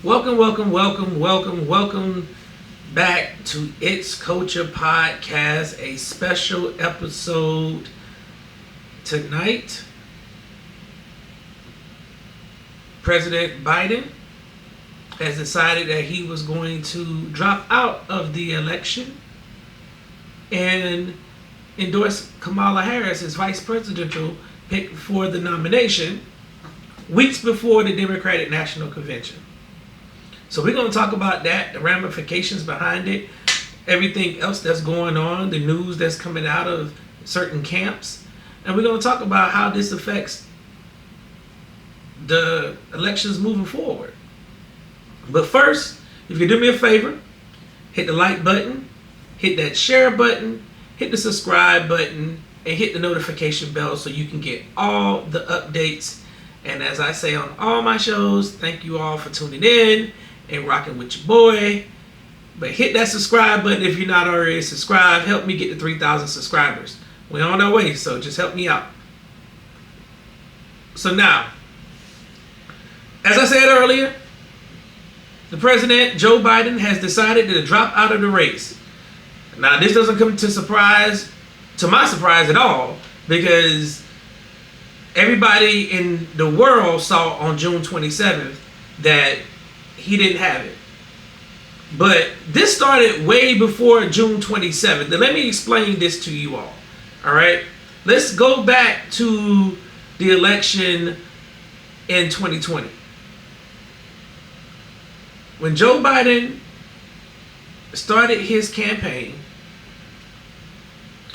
Welcome back to It's Culture Podcast, a special episode tonight. President Biden has decided that he was going to drop out of the election and endorse Kamala Harris as vice presidential pick for the nomination weeks before the Democratic National Convention. So we're going to talk about that, the ramifications behind it, everything else that's going on, the news that's coming out of certain camps. And we're going to talk about how this affects the elections moving forward. But first, if you do me a favor, hit the like button, hit that share button, hit the subscribe button, and hit the notification bell so you can get all the updates. And as I say on all my shows, thank you all for tuning in and rocking with your boy. But hit that subscribe button if you're not already subscribed. Help me get to 3,000 subscribers. We're on our way, so just help me out. So now, as I said earlier, the president, Joe Biden, has decided to drop out of the race. Now, this doesn't come to my surprise at all, because everybody in the world saw on June 27th that he didn't have it. But this started way before June 27th. Now, let me explain this to you all. All right? Let's go back to the election in 2020. When Joe Biden started his campaign,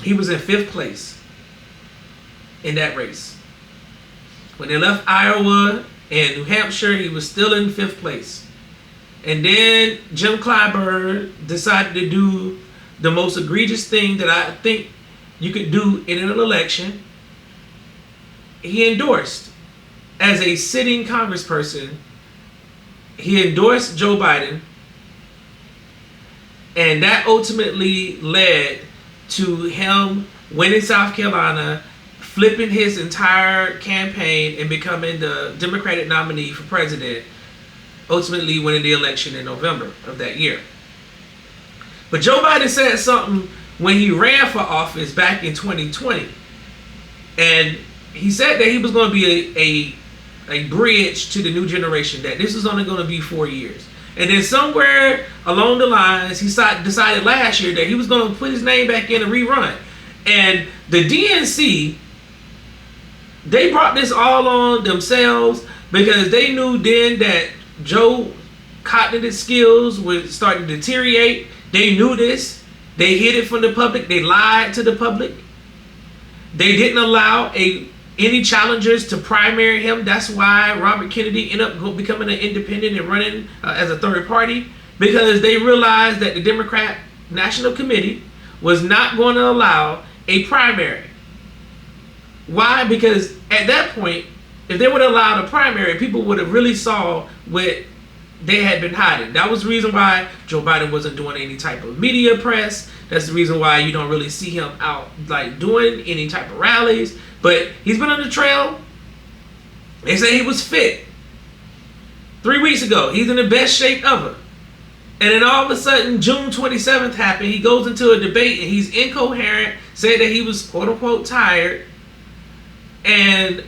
he was in 5th place in that race. When they left Iowa and New Hampshire, he was still in 5th place. And then Jim Clyburn decided to do the most egregious thing that I think you could do in an election. He endorsed, as a sitting congressperson, he endorsed Joe Biden, and that ultimately led to him winning South Carolina, flipping his entire campaign and becoming the Democratic nominee for president, ultimately winning the election in November of that year. But Joe Biden said something when he ran for office back in 2020. And he said that he was going to be a bridge to the new generation, that this was only going to be 4 years. And then somewhere along the lines, he decided last year that he was going to put his name back in and rerun. And the DNC, they brought this all on themselves because they knew then that Joe cognitive skills were starting to deteriorate. They knew this. They hid it from the public. They lied to the public. They didn't allow any challengers to primary him. That's why Robert Kennedy ended up becoming an independent and running as a third party, because they realized that the Democrat National Committee was not going to allow a primary. Why? Because at that point, if they would have allowed a primary, people would have really saw what they had been hiding. That was the reason why Joe Biden wasn't doing any type of media press. That's the reason why you don't really see him out like doing any type of rallies. But he's been on the trail. They say he was fit 3 weeks ago. He's in the best shape ever. And then all of a sudden, June 27th happened. He goes into a debate and he's incoherent, said that he was quote unquote tired. And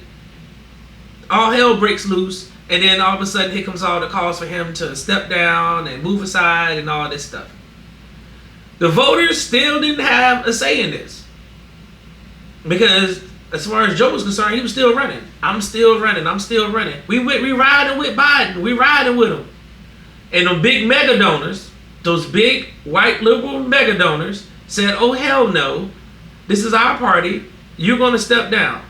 all hell breaks loose. And then all of a sudden, here comes all the calls for him to step down and move aside and all this stuff. The voters still didn't have a say in this, because as far as Joe was concerned, he was still running. I'm still running. We riding with Biden. We riding with him. And the big mega donors, those big white liberal mega donors, said, "Oh hell no, this is our party. You're going to step down."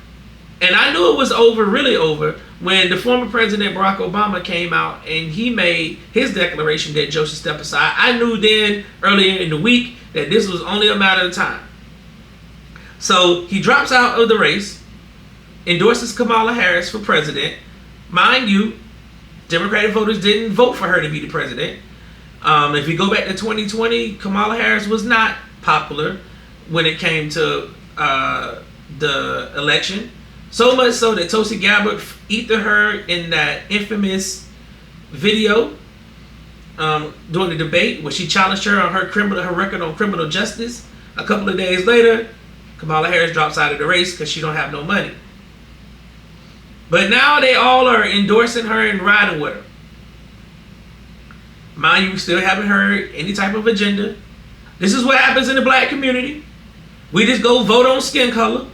And I knew it was over, really over, when the former President Barack Obama came out and he made his declaration that Joe should step aside. I knew then, earlier in the week, that this was only a matter of time. So he drops out of the race, endorses Kamala Harris for president. Mind you, Democratic voters didn't vote for her to be the president. If you go back to 2020, Kamala Harris was not popular when it came to the election. So much so that Tulsi Gabbard eated her in that infamous video during the debate where she challenged her on her record on criminal justice. A couple of days later, Kamala Harris drops out of the race because she don't have no money. But now they all are endorsing her and riding with her. Mind you, we still haven't heard any type of agenda. This is what happens in the black community. We just go vote on skin color.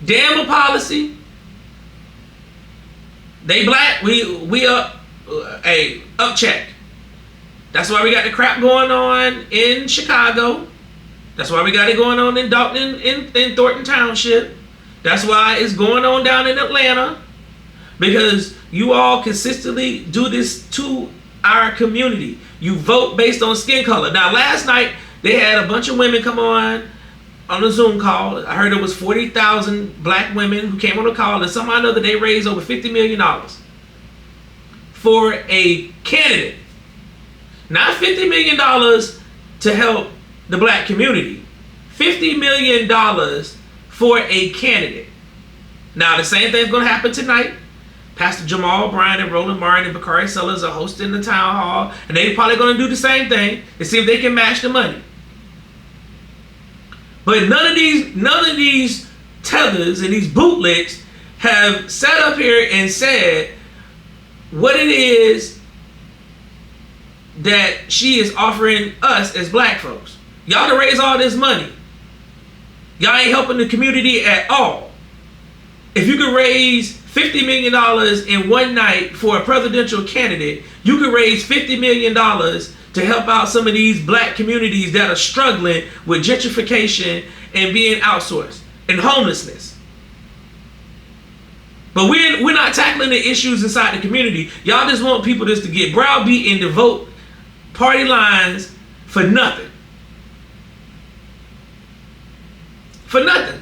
Damn a policy. They black, we up, up check. That's why we got the crap going on in Chicago. That's why we got it going on in Dalton, in Thornton Township. That's why it's going on down in Atlanta. Because you all consistently do this to our community. You vote based on skin color. Now, last night, they had a bunch of women come on a Zoom call. I heard it was 40,000 black women who came on the call, and somehow or another they raised over $50 million for a candidate. Not $50 million to help the black community. $50 million for a candidate. Now, the same thing's going to happen tonight. Pastor Jamal Bryan and Roland Martin and Bakari Sellers are hosting the town hall, and they're probably going to do the same thing to see if they can match the money. But none of these tethers and these bootlicks have sat up here and said what it is that she is offering us as black folks. Y'all to raise all this money. Y'all ain't helping the community at all. If you could raise $50 million in one night for a presidential candidate, you could raise $50 million to help out some of these black communities that are struggling with gentrification and being outsourced and homelessness. But we're not tackling the issues inside the community. Y'all just want people just to get browbeaten to vote party lines for nothing. For nothing.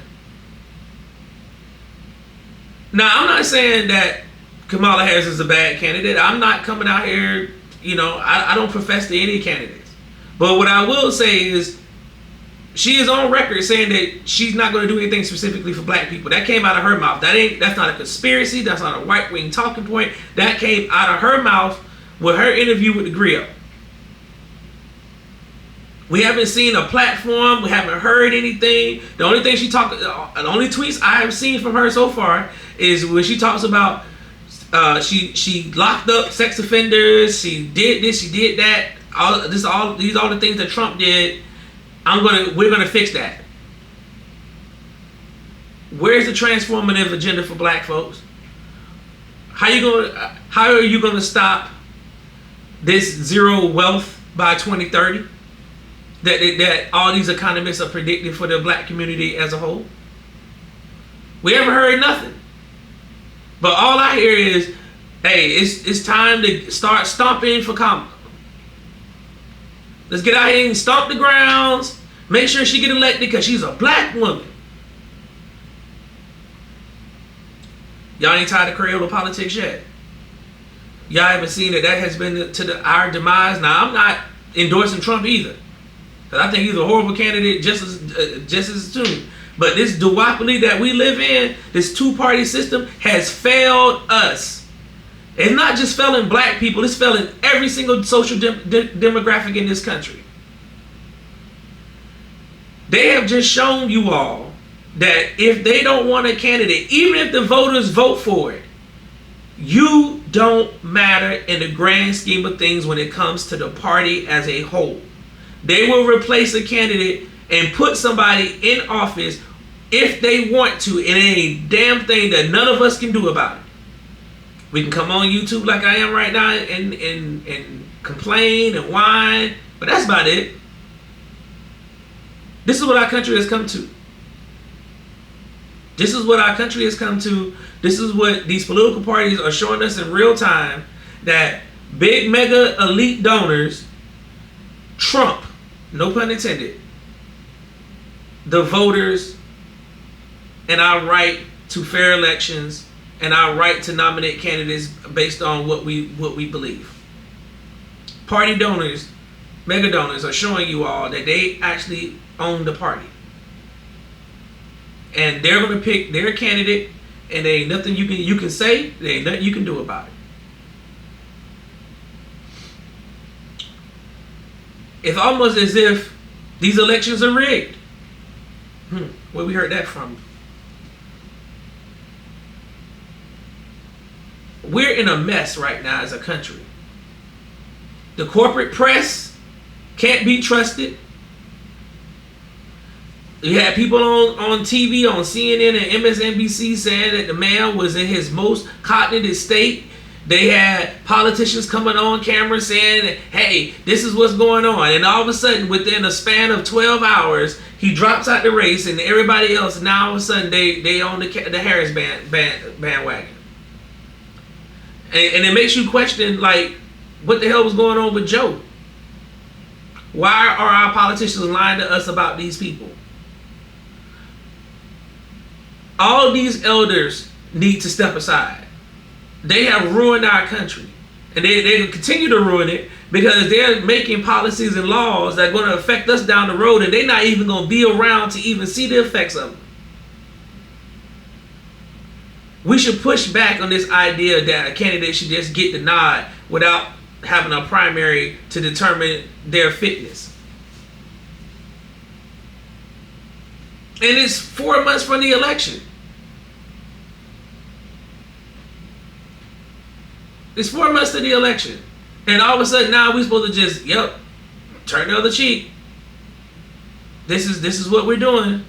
Now, I'm not saying that Kamala Harris is a bad candidate. I'm not coming out here, I don't profess to any candidates. But what I will say is she is on record saying that she's not going to do anything specifically for black people. That came out of her mouth. That's not a conspiracy. That's not a right-wing talking point. That came out of her mouth with her interview with the Griot. We haven't seen a platform. We haven't heard anything. The only tweets I have seen from her so far is when she talks about she locked up sex offenders. She did this. She did that. These are all the things that Trump did. We're gonna fix that. Where's the transformative agenda for black folks? How are you gonna stop this zero wealth by 2030? That all these economists are predicting for the black community as a whole? We haven't heard nothing. But all I hear is, hey, it's time to start stomping for Kamala. Let's get out here and stomp the grounds. Make sure she get elected because she's a black woman. Y'all ain't tired of Crayola politics yet. Y'all haven't seen that has been our demise. Now, I'm not endorsing Trump either. I think he's a horrible candidate just as soon. But this duopoly that we live in, this two-party system, has failed us. It's not just failing black people, it's failing every single social demographic in this country. They have just shown you all that if they don't want a candidate, even if the voters vote for it, you don't matter in the grand scheme of things when it comes to the party as a whole. They will replace a candidate and put somebody in office if they want to, and it ain't a damn thing that none of us can do about it. We can come on YouTube like I am right now and complain and whine, but that's about it. This is what our country has come to. This is what our country has come to. This is what these political parties are showing us in real time, that big mega elite donors trump, no pun intended, the voters and our right to fair elections and our right to nominate candidates based on what we believe. Party donors, mega donors, are showing you all that they actually own the party. And they're going to pick their candidate, and there ain't nothing you can say, there ain't nothing you can do about it. It's almost as if these elections are rigged. Where we heard that from? We're in a mess right now as a country. The corporate press can't be trusted. You had people on TV, on CNN and MSNBC saying that the man was in his most cognitive state. They had politicians coming on camera saying that, hey, this is what's going on. And all of a sudden, within a span of 12 hours, he drops out the race, and everybody else, now all of a sudden, they own the Harris bandwagon. And it makes you question, like, what the hell was going on with Joe? Why are our politicians lying to us about these people? All these elders need to step aside. They have ruined our country. And they continue to ruin it because they're making policies and laws that are going to affect us down the road, and they're not even going to be around to even see the effects of them. We should push back on this idea that a candidate should just get the nod without having a primary to determine their fitness. And it's 4 months from the election. It's 4 months to the election. And all of a sudden now we're supposed to just, turn the other cheek. This is what we're doing.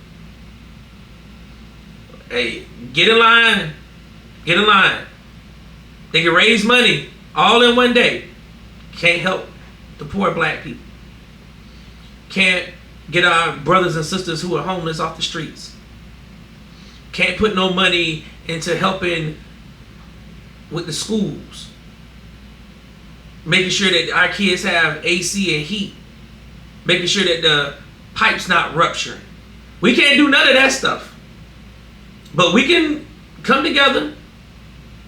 Hey, get in line. Get in line. They can raise money all in one day. Can't help the poor black people. Can't get our brothers and sisters who are homeless off the streets. Can't put no money into helping with the schools. Making sure that our kids have AC and heat. Making sure that the pipe's not rupturing. We can't do none of that stuff. But we can come together,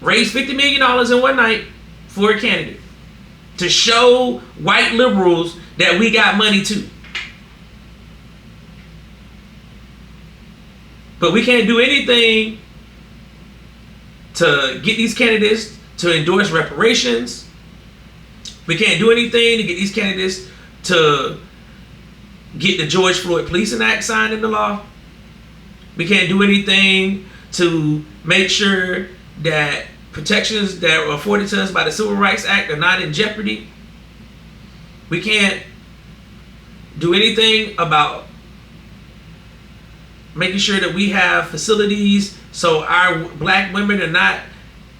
raise $50 million in one night for a candidate to show white liberals that we got money too. But we can't do anything to get these candidates to endorse reparations. We can't do anything to get these candidates to get the George Floyd Policing Act signed into law. We can't do anything to make sure that protections that are afforded to us by the Civil Rights Act are not in jeopardy. We can't do anything about making sure that we have facilities so our black women are not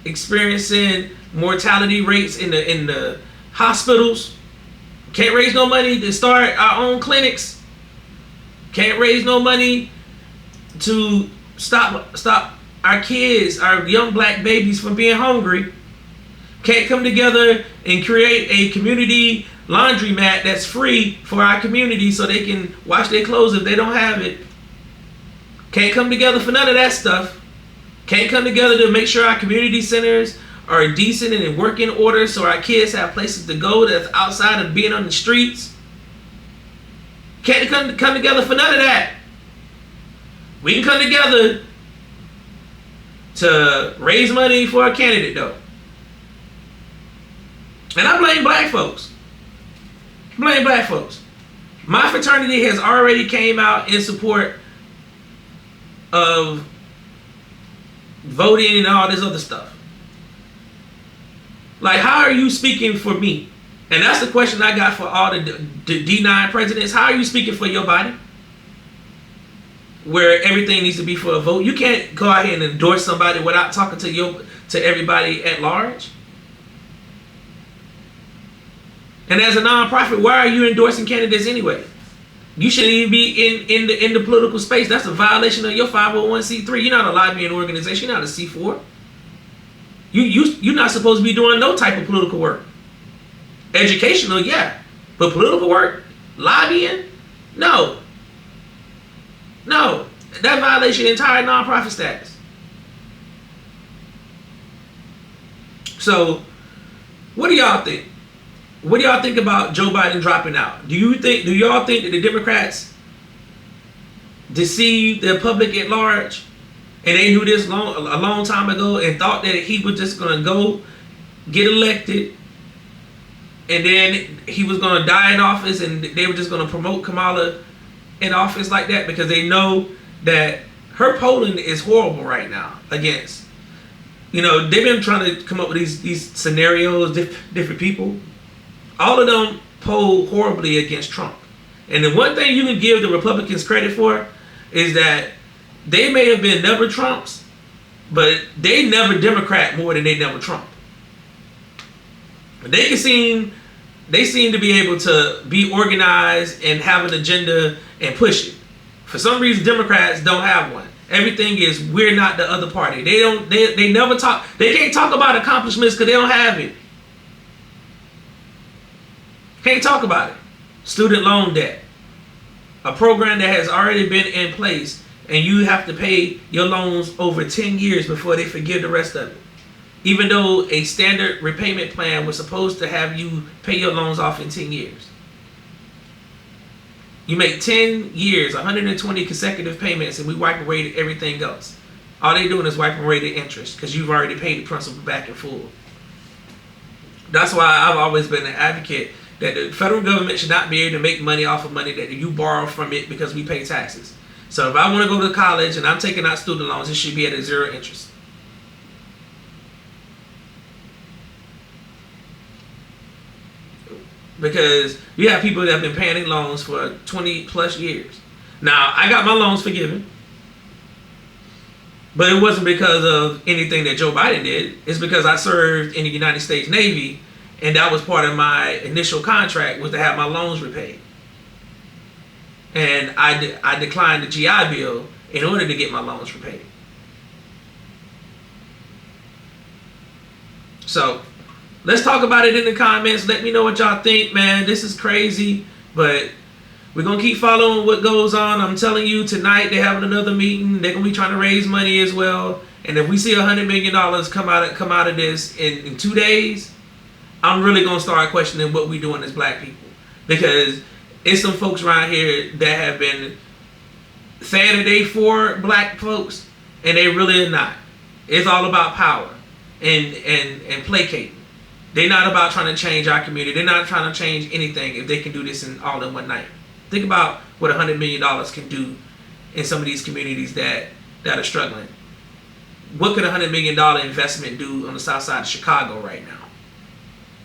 experiencing mortality rates in the hospitals. Can't raise no money to start our own clinics. Can't raise no money to stop our kids, our young black babies from being hungry. Can't come together and create a community laundromat that's free for our community so they can wash their clothes if they don't have it. Can't come together for none of that stuff. Can't come together to make sure our community centers are decent and in working order so our kids have places to go that's outside of being on the streets. Can't come together for none of that. We can come together to raise money for a candidate though. And I blame black folks. Blame black folks. My fraternity has already came out in support of voting and all this other stuff. Like, how are you speaking for me? And that's the question I got for all the D9 presidents. How are you speaking for your body? Where everything needs to be for a vote. You can't go out here and endorse somebody without talking to everybody at large. And as a nonprofit, why are you endorsing candidates anyway? You shouldn't even be in the political space. That's a violation of your 501c3. You're not a lobbying organization. You're not a C4. You're not supposed to be doing no type of political work. Educational, yeah. But political work? Lobbying? No. No. That violates your entire nonprofit status. So, what do y'all think? What do y'all think about Joe Biden dropping out? Do y'all think that the Democrats deceived the public at large? And they knew this a long time ago and thought that he was just going to go get elected and then he was going to die in office, and they were just going to promote Kamala in office like that because they know that her polling is horrible right now against. They've been trying to come up with these scenarios, different people. All of them poll horribly against Trump. And the one thing you can give the Republicans credit for is that they may have been never Trumps, but they never Democrat more than they never Trump. They seem to be able to be organized and have an agenda and push it. For some reason, Democrats don't have one. Everything is we're not the other party. They never talk. They can't talk about accomplishments because they don't have it. Can't talk about it. Student loan debt, a program that has already been in place, and you have to pay your loans over 10 years before they forgive the rest of it. Even though a standard repayment plan was supposed to have you pay your loans off in 10 years. You make 10 years, 120 consecutive payments, and we wipe away everything else. All they doing is wiping away the interest because you've already paid the principal back in full. That's why I've always been an advocate that the federal government should not be able to make money off of money that you borrow from it because we pay taxes. So if I want to go to college and I'm taking out student loans, it should be at a zero interest. Because you have people that have been paying their loans for 20 plus years. Now, I got my loans forgiven. But it wasn't because of anything that Joe Biden did. It's because I served in the United States Navy, and that was part of my initial contract was to have my loans repaid. And I declined the GI Bill in order to get my loans repaid. So, let's talk about it in the comments. Let me know what y'all think, man. This is crazy, but we're going to keep following what goes on. I'm telling you, tonight they're having another meeting. They're going to be trying to raise money as well. And if we see $100 million come out of this in 2 days, I'm really going to start questioning what we doing as black people. Because it's some folks around here that have been saying that they for black folks, and they really are not. It's all about power and placating. They're not about trying to change our community. They're not trying to change anything if they can do this all in one night. Think about what $100 million can do in some of these communities that are struggling. What could a $100 million investment do on the south side of Chicago right now?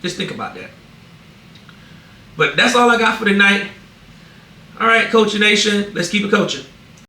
Just think about that. But that's all I got for tonight. All right, Culture Nation, let's keep it coaching.